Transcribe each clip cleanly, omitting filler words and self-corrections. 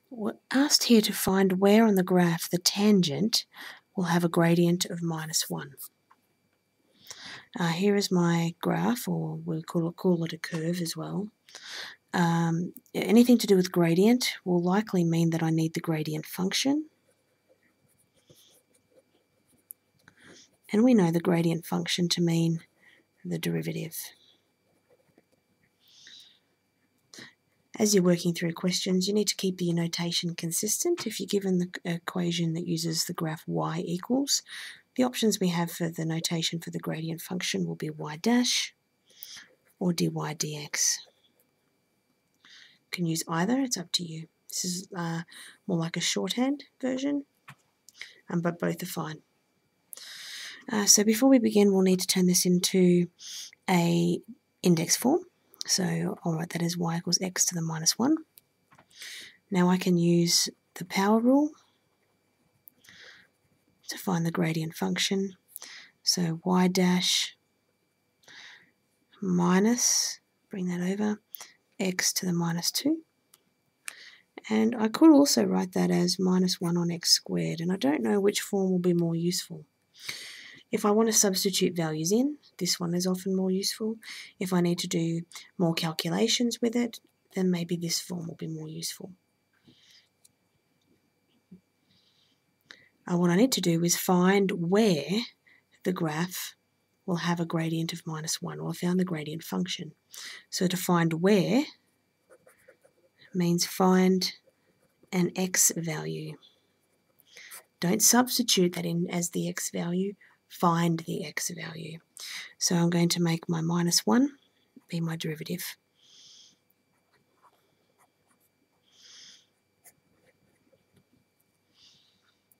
We're asked here to find where on the graph the tangent will have a gradient of -1. Here is my graph, or we'll call it a curve as well. Anything to do with gradient will likely mean that I need the gradient function. And we know the gradient function to mean the derivative. As you're working through questions, you need to keep your notation consistent. If you're given the equation that uses the graph y equals, the options we have for the notation for the gradient function will be y dash or dy dx. You can use either, it's up to you. This is more like a shorthand version, but both are fine. So before we begin, we'll need to turn this into a index form. So I'll write that as y equals x to the -1. Now I can use the power rule to find the gradient function. So y dash minus, bring that over, x to the -2. And I could also write that as -1 on x squared, and I don't know which form will be more useful. If I want to substitute values in, this one is often more useful. If I need to do more calculations with it, then maybe this form will be more useful. What I need to do is find where the graph will have a gradient of -1. Well, I found the gradient function. So to find where means find an x value. Don't substitute that in as the x value, find the x value. So I'm going to make my -1 be my derivative.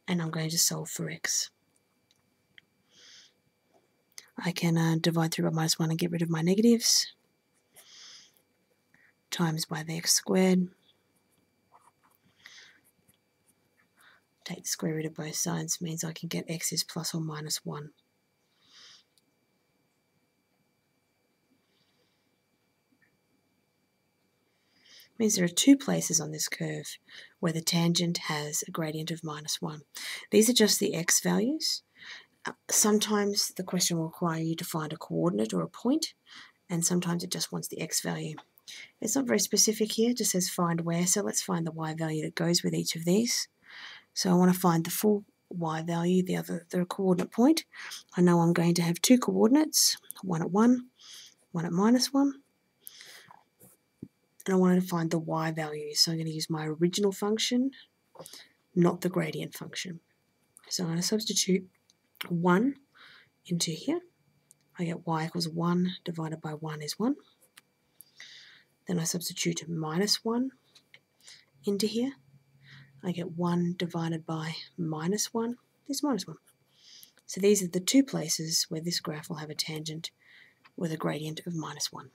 And I'm going to solve for x. I can divide through by -1 and get rid of my negatives. Times by the x squared. Take the square root of both sides means I can get x is plus or minus 1. Means there are two places on this curve where the tangent has a gradient of -1. These are just the x values. Sometimes the question will require you to find a coordinate or a point, and sometimes it just wants the x value. It's not very specific here, it just says find where, so let's find the y value that goes with each of these. So I want to find the full y value, the coordinate point. I know I'm going to have two coordinates, one at 1, one at -1. And I wanted to find the y value, so I'm going to use my original function, not the gradient function. So I'm going to substitute 1 into here. I get y equals 1 divided by 1 is 1. Then I substitute -1 into here. I get 1 divided by -1 is -1. So these are the two places where this graph will have a tangent with a gradient of -1.